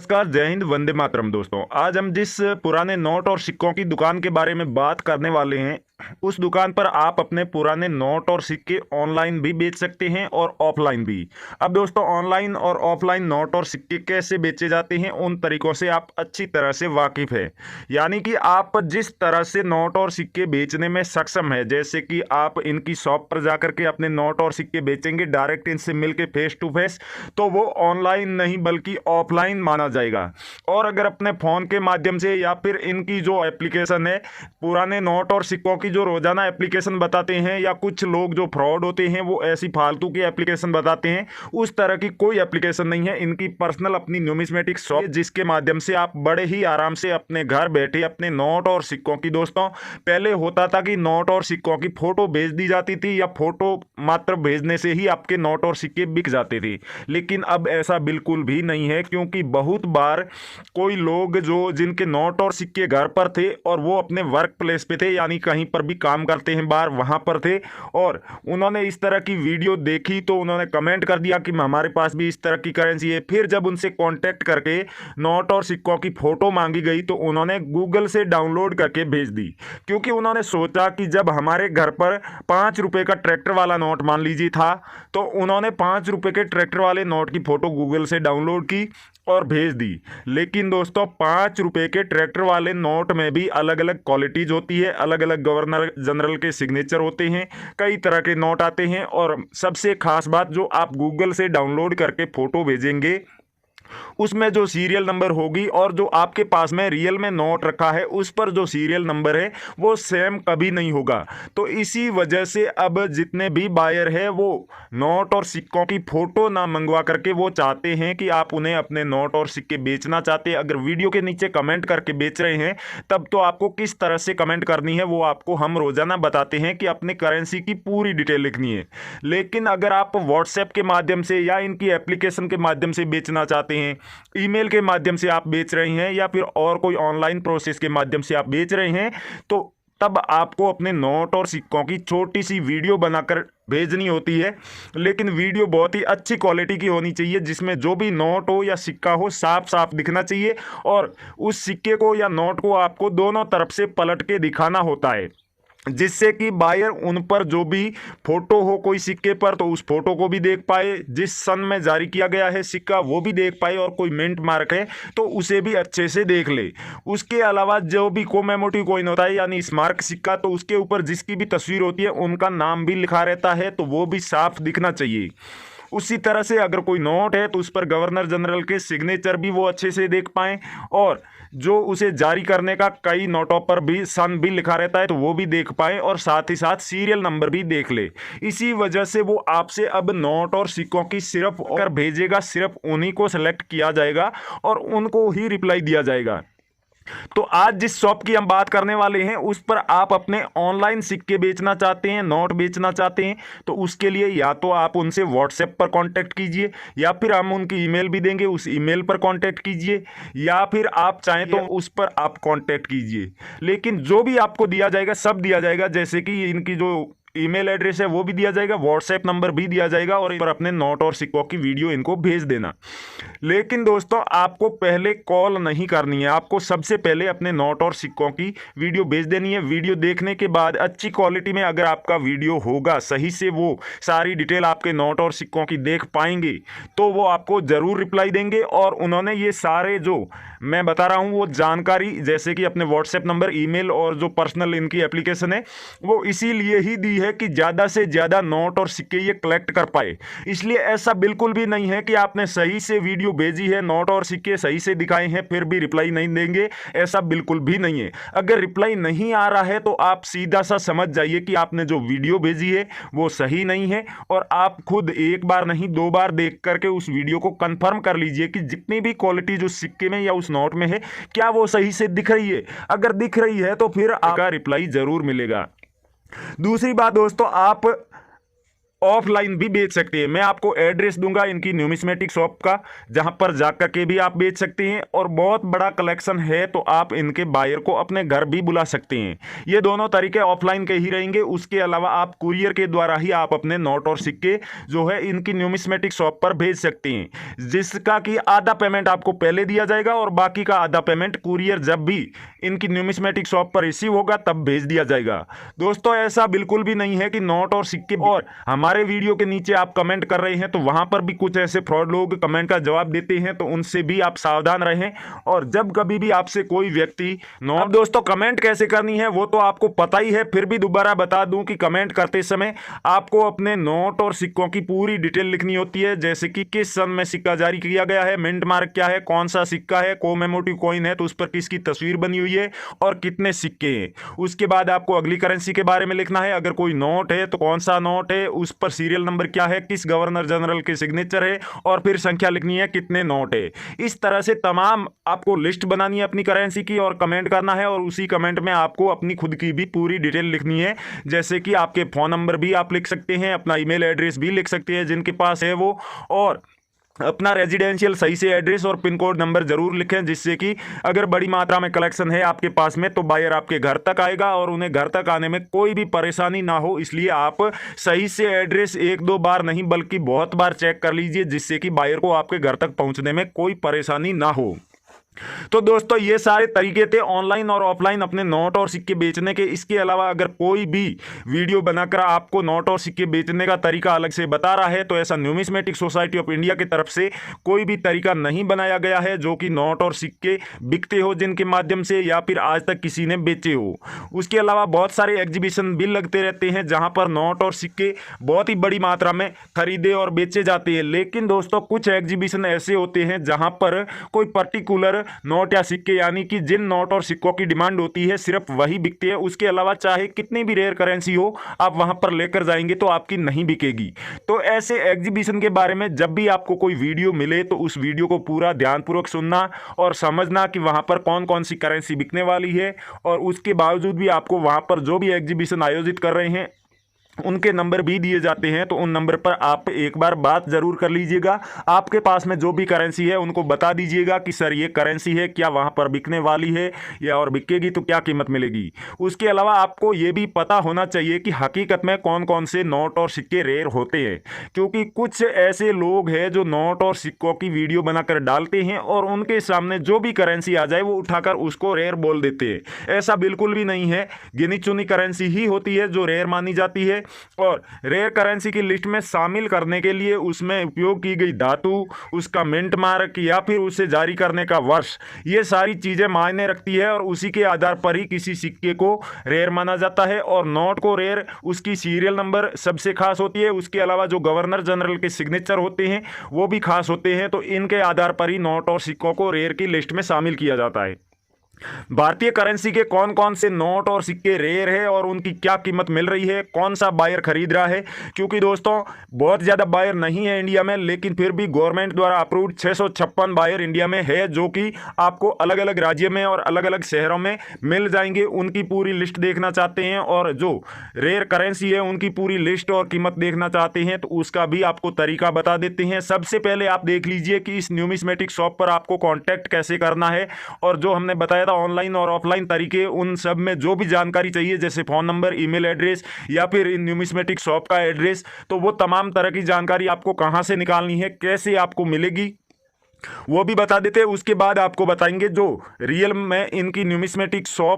नमस्कार, जय हिंद, वंदे मातरम। दोस्तों, आज हम जिस पुराने नोट और सिक्कों की दुकान के बारे में बात करने वाले हैं, उस दुकान पर आप अपने पुराने नोट और सिक्के ऑनलाइन भी बेच सकते हैं और ऑफलाइन भी। अब दोस्तों, ऑनलाइन और ऑफलाइन नोट और सिक्के कैसे बेचे जाते हैं, उन तरीकों से आप अच्छी तरह से वाकिफ है। यानी कि आप जिस तरह से नोट और सिक्के बेचने में सक्षम है, जैसे कि आप इनकी शॉप पर जाकर के अपने नोट और सिक्के बेचेंगे डायरेक्ट इनसे मिलके फेस टू फेस, तो वो ऑनलाइन नहीं बल्कि ऑफलाइन माना जाएगा। और अगर अपने फ़ोन के माध्यम से या फिर इनकी जो एप्लीकेशन है, पुराने नोट और सिक्कों की जो रोज़ाना एप्लीकेशन बताते हैं, या कुछ लोग जो फ्रॉड होते हैं वो ऐसी फालतू की एप्लीकेशन बताते हैं, उस तरह की कोई एप्लीकेशन नहीं है। इनकी पर्सनल अपनी न्यूमिस्मेटिक शॉप, जिसके माध्यम से आप बड़े ही आराम से अपने घर बैठे अपने नोट और सिक्कों की, दोस्तों पहले होता था कि नोट और सिक्कों की फ़ोटो भेज दी जाती थी, या फ़ोटो मात्र भेजने से ही आपके नोट और सिक्के बिक जाते थे। लेकिन अब ऐसा बिल्कुल भी नहीं है, क्योंकि बहुत बार कोई लोग जो जिनके नोट और सिक्के घर पर थे और वो अपने वर्क प्लेस पे थे, यानी कहीं पर भी काम करते हैं बाहर, वहाँ पर थे, और उन्होंने इस तरह की वीडियो देखी तो उन्होंने कमेंट कर दिया कि हमारे पास भी इस तरह की करेंसी है। फिर जब उनसे कांटेक्ट करके नोट और सिक्कों की फ़ोटो मांगी गई तो उन्होंने गूगल से डाउनलोड करके भेज दी, क्योंकि उन्होंने सोचा कि जब हमारे घर पर 5 रुपये का ट्रैक्टर वाला नोट मान लीजिए था, तो उन्होंने 5 रुपये के ट्रैक्टर वाले नोट की फ़ोटो गूगल से डाउनलोड की और भेज दी। लेकिन दोस्तों, 5 रुपये के ट्रैक्टर वाले नोट में भी अलग अलग क्वालिटीज होती है, अलग अलग गवर्नर जनरल के सिग्नेचर होते हैं, कई तरह के नोट आते हैं। और सबसे खास बात, जो आप गूगल से डाउनलोड करके फ़ोटो भेजेंगे उसमें जो सीरियल नंबर होगी और जो आपके पास में रियल में नोट रखा है उस पर जो सीरियल नंबर है वो सेम कभी नहीं होगा। तो इसी वजह से अब जितने भी बायर है वो नोट और सिक्कों की फ़ोटो ना मंगवा करके वो चाहते हैं कि आप उन्हें अपने नोट और सिक्के बेचना चाहते हैं। अगर वीडियो के नीचे कमेंट करके बेच रहे हैं, तब तो आपको किस तरह से कमेंट करनी है वो आपको हम रोज़ाना बताते हैं कि अपनी करेंसी की पूरी डिटेल लिखनी है। लेकिन अगर आप व्हाट्सएप के माध्यम से या इनकी एप्लीकेशन के माध्यम से बेचना चाहते हैं, ईमेल के माध्यम से आप बेच रहे हैं, या फिर और कोई ऑनलाइन प्रोसेस के माध्यम से आप बेच रहे हैं, तो तब आपको अपने नोट और सिक्कों की छोटी सी वीडियो बनाकर भेजनी होती है। लेकिन वीडियो बहुत ही अच्छी क्वालिटी की होनी चाहिए, जिसमें जो भी नोट हो या सिक्का हो साफ साफ दिखना चाहिए, और उस सिक्के को या नोट को आपको दोनों तरफ से पलट के दिखाना होता है, जिससे कि बायर उन पर जो भी फोटो हो कोई सिक्के पर तो उस फोटो को भी देख पाए, जिस सन में जारी किया गया है सिक्का वो भी देख पाए, और कोई मिंट मार्क है तो उसे भी अच्छे से देख ले। उसके अलावा जो भी कोमेमोटिव कॉइन होता है, यानी स्मारक सिक्का, तो उसके ऊपर जिसकी भी तस्वीर होती है उनका नाम भी लिखा रहता है, तो वो भी साफ दिखना चाहिए। उसी तरह से अगर कोई नोट है तो उस पर गवर्नर जनरल के सिग्नेचर भी वो अच्छे से देख पाएँ, और जो उसे जारी करने का कई नोटों पर भी सन भी लिखा रहता है तो वो भी देख पाएँ, और साथ ही साथ सीरियल नंबर भी देख ले। इसी वजह से वो आपसे अब नोट और सिक्कों की सिर्फ और भेजेगा, सिर्फ उन्हीं को सेलेक्ट किया जाएगा और उनको ही रिप्लाई दिया जाएगा। तो आज जिस शॉप की हम बात करने वाले हैं उस पर आप अपने ऑनलाइन सिक्के बेचना चाहते हैं, नोट बेचना चाहते हैं, तो उसके लिए या तो आप उनसे व्हाट्सएप पर कांटेक्ट कीजिए, या फिर हम उनकी ईमेल भी देंगे, उस ईमेल पर कांटेक्ट कीजिए, या फिर आप चाहें तो उस पर आप कांटेक्ट कीजिए। लेकिन जो भी आपको दिया जाएगा सब दिया जाएगा, जैसे कि इनकी जो ईमेल एड्रेस है वो भी दिया जाएगा, व्हाट्सएप नंबर भी दिया जाएगा, और इन पर अपने नोट और सिक्कों की वीडियो इनको भेज देना। लेकिन दोस्तों, आपको पहले कॉल नहीं करनी है, आपको सबसे पहले अपने नोट और सिक्कों की वीडियो भेज देनी है। वीडियो देखने के बाद अच्छी क्वालिटी में अगर आपका वीडियो होगा, सही से वो सारी डिटेल आपके नोट और सिक्कों की देख पाएंगे, तो वो आपको ज़रूर रिप्लाई देंगे। और उन्होंने ये सारे जो मैं बता रहा हूँ वो जानकारी, जैसे कि अपने व्हाट्सएप नंबर, ईमेल और जो पर्सनल इनकी एप्लीकेशन है, वो इसीलिए ही दी है कि ज़्यादा से ज़्यादा नोट और सिक्के ये कलेक्ट कर पाए। इसलिए ऐसा बिल्कुल भी नहीं है कि आपने सही से वीडियो भेजी है, नोट और सिक्के सही से दिखाए हैं, फिर भी रिप्लाई नहीं देंगे, ऐसा बिल्कुल भी नहीं है। अगर रिप्लाई नहीं आ रहा है तो आप सीधा सा समझ जाइए कि आपने जो वीडियो भेजी है वो सही नहीं है, और आप खुद एक बार नहीं 2 बार देख करके उस वीडियो को कंफर्म कर लीजिए कि जितनी भी क्वालिटी जो सिक्के में या उस नोट में है क्या वो सही से दिख रही है। अगर दिख रही है तो फिर आपका रिप्लाई जरूर मिलेगा। दूसरी बात दोस्तों, आप ऑफलाइन भी बेच सकते हैं। मैं आपको एड्रेस दूंगा इनकी न्यूमिस्मेटिक शॉप का, जहां पर जाकर के भी आप बेच सकते हैं, और बहुत बड़ा कलेक्शन है तो आप इनके बायर को अपने घर भी बुला सकते हैं। ये दोनों तरीके ऑफलाइन के ही रहेंगे। उसके अलावा आप कुरियर के द्वारा ही आप अपने नोट और सिक्के जो है इनकी न्यूमिस्मेटिक शॉप पर भेज सकते हैं, जिसका कि आधा पेमेंट आपको पहले दिया जाएगा और बाकी का आधा पेमेंट कुरियर जब भी इनकी न्यूमिस्मेटिक शॉप पर रिसीव होगा तब भेज दिया जाएगा। दोस्तों ऐसा बिल्कुल भी नहीं है कि नोट और सिक्के, और हमारे वीडियो के नीचे आप कमेंट कर रहे हैं तो वहां पर भी कुछ ऐसे फ्रॉड लोग कमेंट का जवाब देते हैं, तो उनसे भी आप सावधान रहें। और जब कभी भी आपसे कोई व्यक्ति नोट, दोस्तों कमेंट कैसे करनी है वो तो आपको पता ही है, फिर भी दोबारा बता दूं कि कमेंट करते समय आपको अपने नोट और सिक्कों की पूरी डिटेल लिखनी होती है, जैसे कि किस सन में सिक्का जारी किया गया है, मिंट मार्क क्या है, कौन सा सिक्का है, कोमेमोटिव कॉइन है तो उस पर किसकी तस्वीर बनी हुई है और कितने सिक्के हैं। उसके बाद आपको अगली करेंसी के बारे में लिखना है, अगर कोई नोट है तो कौन सा नोट है, उस पर सीरियल नंबर क्या है, किस गवर्नर जनरल के सिग्नेचर है, और फिर संख्या लिखनी है कितने नोट है। इस तरह से तमाम आपको लिस्ट बनानी है अपनी करेंसी की और कमेंट करना है, और उसी कमेंट में आपको अपनी खुद की भी पूरी डिटेल लिखनी है, जैसे कि आपके फोन नंबर भी आप लिख सकते हैं, अपना ईमेल एड्रेस भी लिख सकते हैं जिनके पास है वो, और अपना रेजिडेंशियल सही से एड्रेस और पिन कोड नंबर जरूर लिखें, जिससे कि अगर बड़ी मात्रा में कलेक्शन है आपके पास में तो बायर आपके घर तक आएगा और उन्हें घर तक आने में कोई भी परेशानी ना हो। इसलिए आप सही से एड्रेस एक दो बार नहीं बल्कि बहुत बार चेक कर लीजिए, जिससे कि बायर को आपके घर तक पहुंचने में कोई परेशानी ना हो। तो दोस्तों ये सारे तरीके थे ऑनलाइन और ऑफलाइन अपने नोट और सिक्के बेचने के। इसके अलावा अगर कोई भी वीडियो बनाकर आपको नोट और सिक्के बेचने का तरीका अलग से बता रहा है तो ऐसा न्यूमिस्मेटिक सोसाइटी ऑफ इंडिया की तरफ से कोई भी तरीका नहीं बनाया गया है जो कि नोट और सिक्के बिकते हो जिनके माध्यम से, या फिर आज तक किसी ने बेचे हो। उसके अलावा बहुत सारे एग्जीबिशन भी लगते रहते हैं जहां पर नोट और सिक्के बहुत ही बड़ी मात्रा में खरीदे और बेचे जाते हैं। लेकिन दोस्तों कुछ एग्जीबिशन ऐसे होते हैं जहां पर कोई पर्टिकुलर नोट या सिक्के, यानी कि जिन नोट और सिक्कों की डिमांड होती है सिर्फ वही बिकते हैं। उसके अलावा चाहे कितनी भी रेयर करेंसी हो आप वहां पर लेकर जाएंगे तो आपकी नहीं बिकेगी। तो ऐसे एग्जीबिशन के बारे में जब भी आपको कोई वीडियो मिले तो उस वीडियो को पूरा ध्यानपूर्वक सुनना और समझना कि वहां पर कौन कौन सी करेंसी बिकने वाली है, और उसके बावजूद भी आपको वहां पर जो भी एग्जीबिशन आयोजित कर रहे हैं उनके नंबर भी दिए जाते हैं, तो उन नंबर पर आप एक बार बात जरूर कर लीजिएगा। आपके पास में जो भी करेंसी है उनको बता दीजिएगा कि सर ये करेंसी है, क्या वहां पर बिकने वाली है, या और बिकेगी तो क्या कीमत मिलेगी। उसके अलावा आपको ये भी पता होना चाहिए कि हकीकत में कौन कौन से नोट और सिक्के रेयर होते हैं, क्योंकि कुछ ऐसे लोग हैं जो नोट और सिक्कों की वीडियो बनाकर डालते हैं और उनके सामने जो भी करेंसी आ जाए वो उठाकर उसको रेयर बोल देते हैं। ऐसा बिल्कुल भी नहीं है, गिनी चुनी करेंसी ही होती है जो रेयर मानी जाती है, और रेयर करेंसी की लिस्ट में शामिल करने के लिए उसमें उपयोग की गई धातु, उसका मिंट मार्क या फिर उसे जारी करने का वर्ष, ये सारी चीजें मायने रखती है, और उसी के आधार पर ही किसी सिक्के को रेयर माना जाता है। और नोट को रेयर उसकी सीरियल नंबर सबसे खास होती है, उसके अलावा जो गवर्नर जनरल के सिग्नेचर होते हैं वो भी खास होते हैं, तो इनके आधार पर ही नोट और सिक्कों को रेयर की लिस्ट में शामिल किया जाता है। भारतीय करेंसी के कौन कौन से नोट और सिक्के रेयर है और उनकी क्या कीमत मिल रही है, कौन सा बायर खरीद रहा है, क्योंकि दोस्तों बहुत ज़्यादा बायर नहीं है इंडिया में, लेकिन फिर भी गवर्नमेंट द्वारा अप्रूव्ड 656 बायर इंडिया में है जो कि आपको अलग अलग राज्य में और अलग अलग शहरों में मिल जाएंगे। उनकी पूरी लिस्ट देखना चाहते हैं और जो रेयर करेंसी है उनकी पूरी लिस्ट और कीमत देखना चाहते हैं तो उसका भी आपको तरीका बता देते हैं। सबसे पहले आप देख लीजिए कि इस न्यूमिस्मेटिक शॉप पर आपको कॉन्टैक्ट कैसे करना है, और जो हमने बताया ऑनलाइन और ऑफलाइन तरीके, उन सब में जो भी जानकारी चाहिए जैसे फोन नंबर, ईमेल एड्रेस या फिर इन न्यूमिस्मेटिक शॉप का एड्रेस, तो वो तमाम तरह की जानकारी आपको कहां से निकालनी है, कैसे आपको मिलेगी, वो भी बता देते हैं। उसके बाद आपको बताएंगे जो रियल में इनकी न्यूमिस्मेटिक शॉप